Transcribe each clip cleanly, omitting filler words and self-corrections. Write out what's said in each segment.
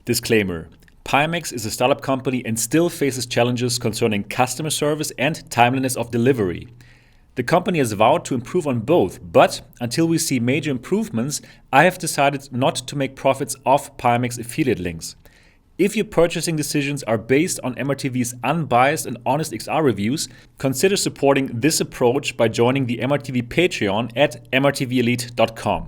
Disclaimer: Pimax is a startup company and still faces challenges concerning customer service and timeliness of delivery. The company has vowed to improve on both, but until we see major improvements, I have decided not to make profits off Pimax affiliate links. If your purchasing decisions are based on MRTV's unbiased and honest XR reviews, consider supporting this approach by joining the MRTV Patreon at mrtvelite.com.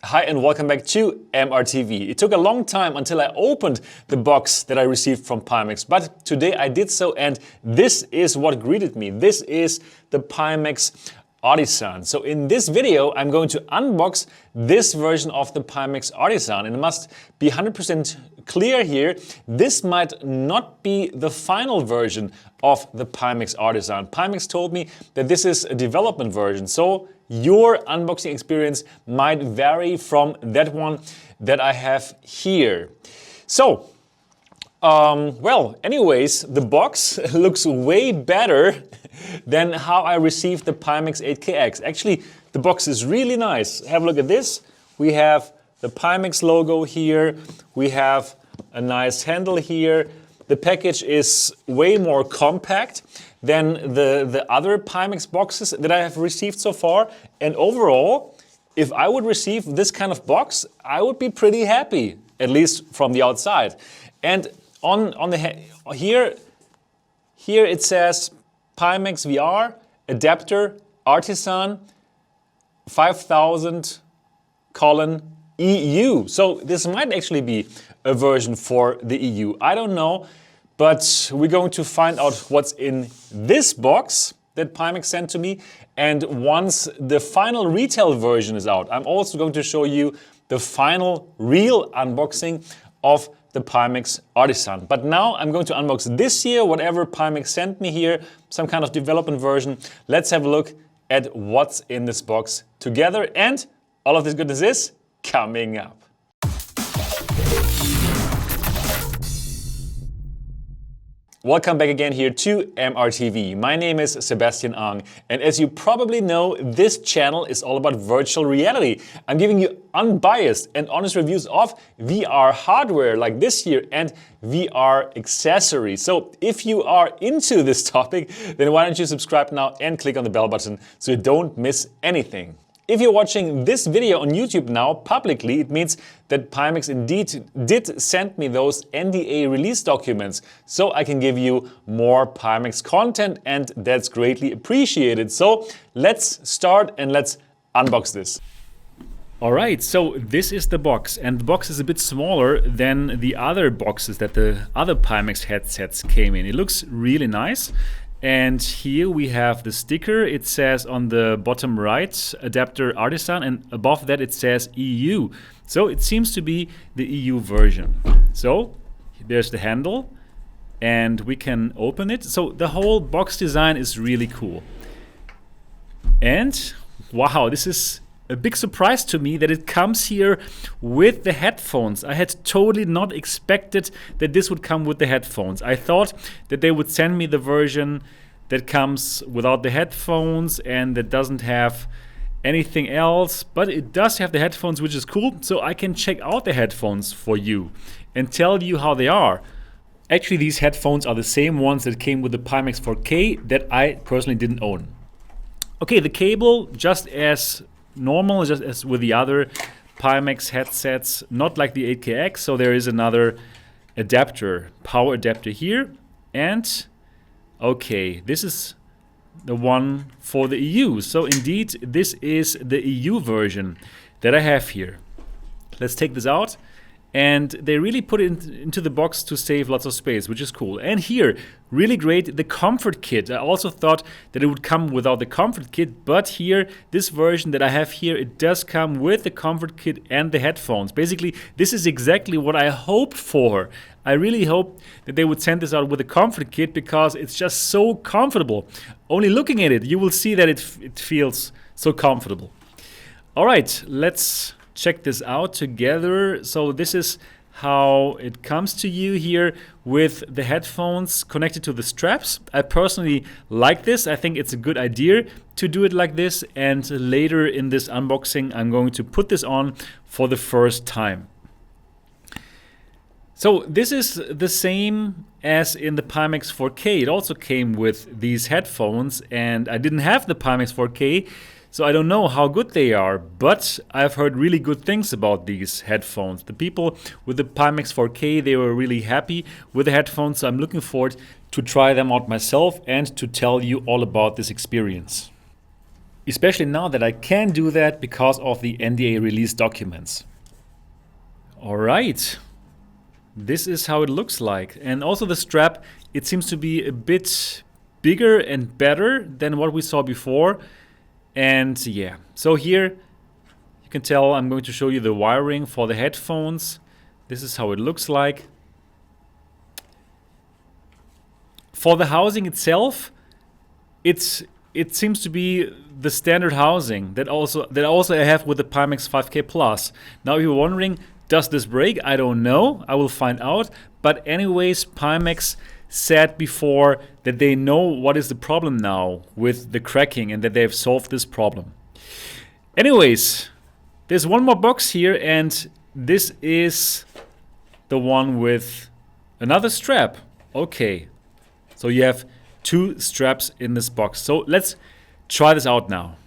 Hi and welcome back to MRTV. It took a long time until I opened the box that I received from Pimax, but today I did so, and this is what greeted me. This is the Pimax Artisan. So in this video, I'm going to unbox this version of the Pimax Artisan, and it must be 100% clear here, this might not be the final version of the Pimax Artisan. Pimax told me that this is a development version, so your unboxing experience might vary from that one that I have here. So, anyways, the box looks way better than how I received the Pimax 8KX. Actually, the box is really nice. Have a look at this. We have the Pimax logo here. We have a nice handle here. The package is way more compact than the other Pimax boxes that I have received so far. And overall, if I would receive this kind of box, I would be pretty happy, at least from the outside. And here it says Pimax VR adapter Artisan 5000:EU. So this might actually be a version for the EU. I don't know, but we're going to find out what's in this box that Pimax sent to me. And once the final retail version is out, I'm also going to show you the final real unboxing of the Pimax Artisan. But now I'm going to unbox this here, whatever Pimax sent me here, some kind of development version. Let's have a look at what's in this box together. And all of this goodness is coming up. Welcome back again here to MRTV. My name is Sebastian Ang, and as you probably know, this channel is all about virtual reality. I'm giving you unbiased and honest reviews of VR hardware like this here and VR accessories. So if you are into this topic, then why don't you subscribe now and click on the bell button so you don't miss anything. If you're watching this video on YouTube now publicly, it means that Pimax indeed did send me those NDA release documents so I can give you more Pimax content, and that's greatly appreciated. So let's start and let's unbox this. Alright, so this is the box, and the box is a bit smaller than the other boxes that the other Pimax headsets came in. It looks really nice. And here we have the sticker. It says on the bottom right, adapter Artisan, and above that it says EU. So it seems to be the EU version. So there's the handle, and we can open it. So the whole box design is really cool. And wow, this is a big surprise to me that it comes here with the headphones. I had totally not expected that this would come with the headphones. I thought that they would send me the version that comes without the headphones and that doesn't have anything else, but it does have the headphones, which is cool. So I can check out the headphones for you and tell you how they are. Actually, these headphones are the same ones that came with the Pimax 4K that I personally didn't own. Okay, the cable, just as normal, just as with the other Pimax headsets, not like the 8KX. So there is another adapter, power adapter here. And okay, this is the one for the EU. So indeed, this is the EU version that I have here. Let's take this out. And they really put it into the box to save lots of space, which is cool. And here, really great, the comfort kit. I also thought that it would come without the comfort kit, but here, this version that I have here, it does come with the comfort kit and the headphones. Basically, this is exactly what I hoped for. I really hoped that they would send this out with a comfort kit because it's just so comfortable. Only looking at it, you will see that it feels so comfortable. All right, let's check this out together. So this is how it comes to you here with the headphones connected to the straps. I personally like this. I think it's a good idea to do it like this. And later in this unboxing, I'm going to put this on for the first time. So this is the same as in the Pimax 4K. It also came with these headphones, and I didn't have the Pimax 4K, so I don't know how good they are, but I've heard really good things about these headphones. The people with the Pimax 4K, they were really happy with the headphones, so I'm looking forward to try them out myself and to tell you all about this experience. Especially now that I can do that because of the NDA release documents. All right. This is how it looks like. And also the strap, it seems to be a bit bigger and better than what we saw before. And yeah, so here you can tell I'm going to show you the wiring for the headphones. This is how it looks like. For the housing itself, it seems to be the standard housing that also I have with the Pimax 5K Plus. Now if you're wondering, does this break? I don't know. I will find out. But anyways, Pimax said before that they know what is the problem now with the cracking and that they have solved this problem. Anyways, there's one more box here, and this is the one with another strap. Okay, so you have 2 straps in this box. So let's try this out now.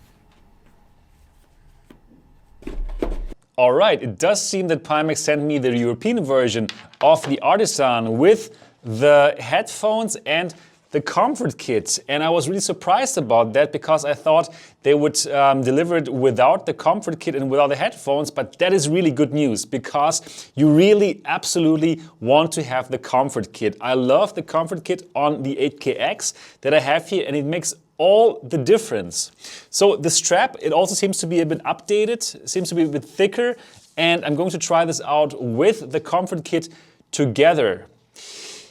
All right, it does seem that Pimax sent me the European version of the Artisan with the headphones and the comfort kit. And I was really surprised about that because I thought they would deliver it without the comfort kit and without the headphones. But that is really good news because you really absolutely want to have the comfort kit. I love the comfort kit on the 8KX that I have here, and it makes all the difference. So the strap, it also seems to be a bit updated, seems to be a bit thicker, and I'm going to try this out with the comfort kit together.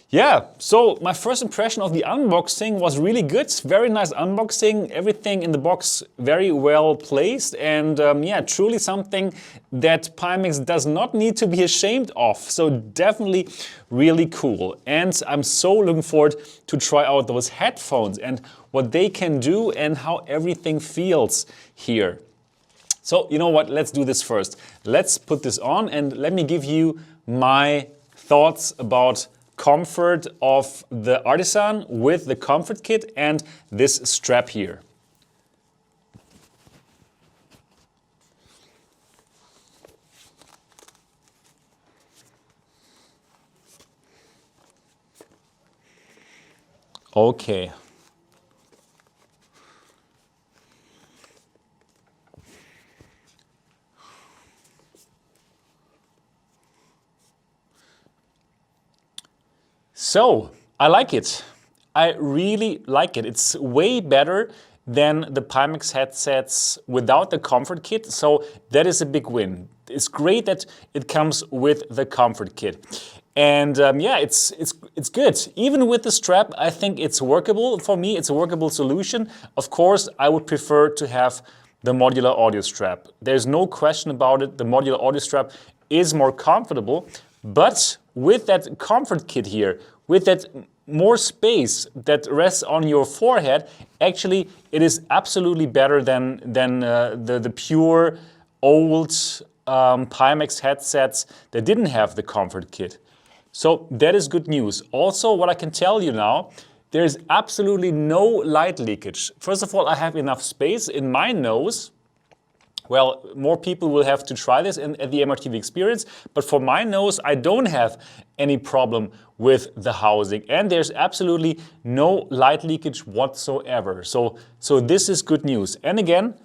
Yeah, so my first impression of the unboxing was really good. Very nice unboxing, everything in the box very well placed, and yeah, truly something that Pimax does not need to be ashamed of. So definitely really cool. And I'm so looking forward to try out those headphones and what they can do and how everything feels here. So you know what, let's do this first. Let's put this on and let me give you my thoughts about comfort of the Artisan with the comfort kit and this strap here. Okay. So, I like it. I really like it. It's way better than the Pimax headsets without the comfort kit, so that is a big win. It's great that it comes with the comfort kit. And yeah, it's good. Even with the strap, I think it's workable. For me, it's a workable solution. Of course, I would prefer to have the modular audio strap. There's no question about it. The modular audio strap is more comfortable, but with that comfort kit here, with that more space that rests on your forehead, actually it is absolutely better than the pure old Pimax headsets that didn't have the comfort kit. So that is good news. Also, what I can tell you now, there is absolutely no light leakage. First of all, I have enough space in my nose. Well, more people will have to try this at the MRTV experience, but for my nose, I don't have any problem with the housing, and there's absolutely no light leakage whatsoever. So this is good news. And again,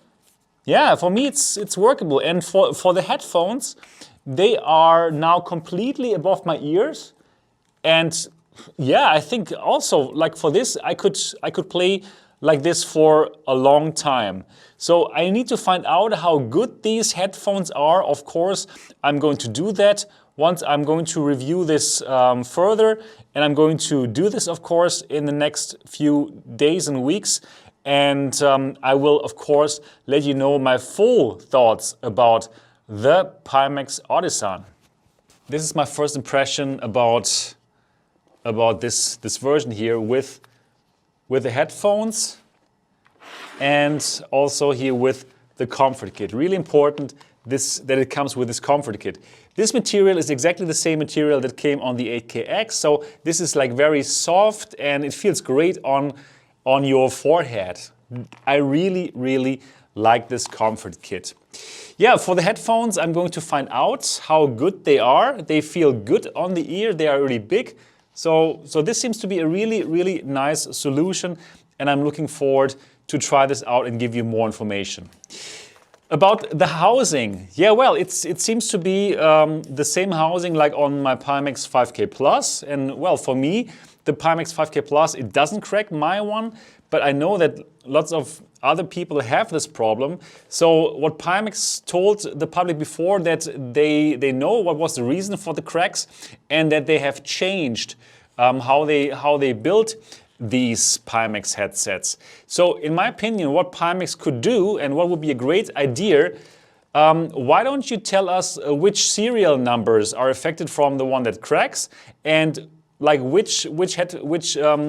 yeah, for me it's workable. And for the headphones, they are now completely above my ears, and yeah, I think also like for this, I could play like this for a long time. So I need to find out how good these headphones are. Of course, I'm going to do that once I'm going to review this further. And I'm going to do this, of course, in the next few days and weeks. And I will, of course, let you know my full thoughts about the Pimax Artisan. This is my first impression about this version here with the headphones and also here with the comfort kit. Really important that it comes with this comfort kit. This material is exactly the same material that came on the 8KX, so this is like very soft and it feels great on your forehead. I really, really like this comfort kit. Yeah, for the headphones, I'm going to find out how good they are. They feel good on the ear, they are really big. So this seems to be a really, really nice solution, and I'm looking forward to try this out and give you more information. About the housing, yeah, well, it seems to be the same housing like on my Pimax 5K Plus, and well, for me, the Pimax 5K Plus, it doesn't crack my one, but I know that lots of other people have this problem. So what Pimax told the public before, that they know what was the reason for the cracks and that they have changed how they built these Pimax headsets. So in my opinion, what Pimax could do and what would be a great idea, why don't you tell us which serial numbers are affected from the one that cracks, and like which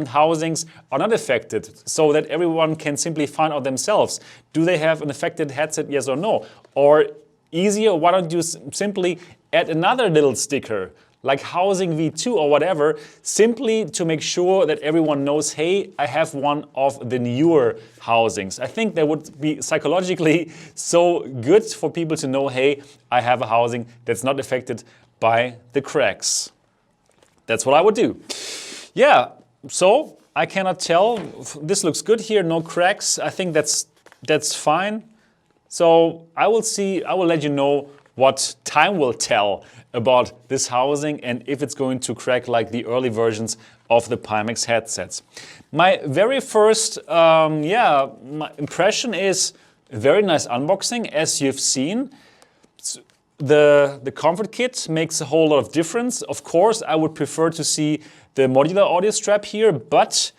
housings are not affected, so that everyone can simply find out themselves. Do they have an affected headset, yes or no? Or easier, why don't you simply add another little sticker, like housing V2 or whatever, simply to make sure that everyone knows, hey, I have one of the newer housings. I think that would be psychologically so good for people to know, hey, I have a housing that's not affected by the cracks. That's what I would do. Yeah, so I cannot tell. This looks good here, no cracks. I think that's fine. So I will let you know what time will tell about this housing and if it's going to crack like the early versions of the Pimax headsets. My very first my impression is a very nice unboxing, as you've seen. The comfort kit makes a whole lot of difference. Of course, I would prefer to see the modular audio strap here, but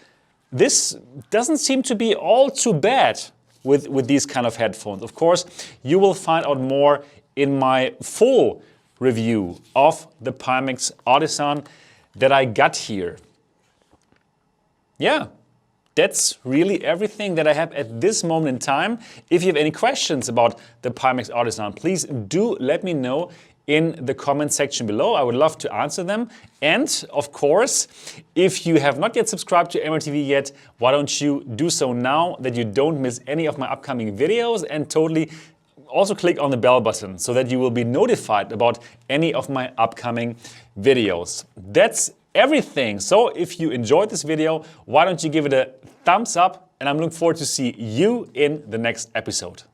this doesn't seem to be all too bad with these kind of headphones. Of course, you will find out more in my full review of the Pimax Artisan that I got here. Yeah. That's really everything that I have at this moment in time. If you have any questions about the Pimax Artisan, please do let me know in the comment section below. I would love to answer them. And of course, if you have not yet subscribed to MRTV yet, why don't you do so now, that you don't miss any of my upcoming videos, and totally also click on the bell button so that you will be notified about any of my upcoming videos. That's everything. So if you enjoyed this video, why don't you give it a thumbs up, and I'm looking forward to see you in the next episode.